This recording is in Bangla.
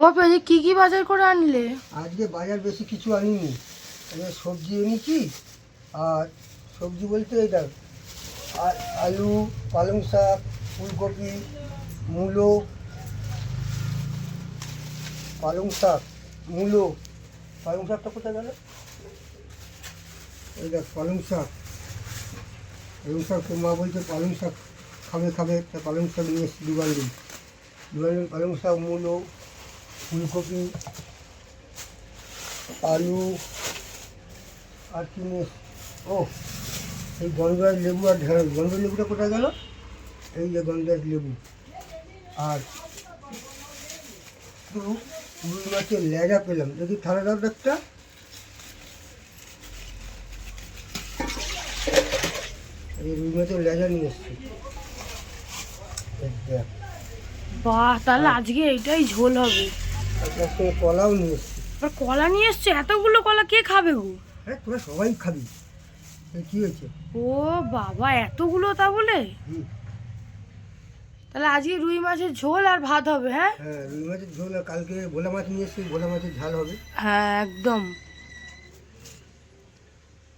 বাবা এই কি কি বাজার করে আনলে? আজকে বাজার বেশি কিছু আনিনি, সবজি এনেছি। আর সবজি বলতে এটা আলু, পালং শাক, ফুলকপি, মূলো, পালং শাক, মূলো। পালং শাকটা কোথায় গেল? এই দেখ পালং শাক। পালং শাক তো মা বলছে পালং শাক খাবে খাবে, তা পালং শাক নিয়ে এসেছি দু বান্ডিল। পালং শাক, মূলো, ফুলকপি, আলু, আর কি নিয়ে ও এই গন্ধরাজ লেবু আর ঢেঁড়স। গন্ধরাজ লেবুটা কোথায় গেল? এই যে গন্ধরাজ লেবু। আর রুই মাছের লেজা পেলাম, দেখি থালা দাও একটা। এই রুই মাছের লেজা নিয়ে এসছি। দেখ, বাহ, তাহলে আজকে এইটাই ঝোল হবে। তার সঙ্গে কলাও নিয়ে এসছি। আর কলা নিয়ে এসছে? এতগুলো কলা কে খাবে গো? হ্যাঁ, তোরা সবাই খাবি। কী হয়েছে? ও বাবা, এতগুলো তা বলে? হুম। তাহলে আজকে রুই মাছের ঝোল আর ভাত হবে? হ্যাঁ হ্যাঁ, রুই মাছের ঝোল। আর কালকে ভোলা মাছ নিয়ে এসছি, ভোলা মাছের ঝাল হবে। হ্যাঁ একদম।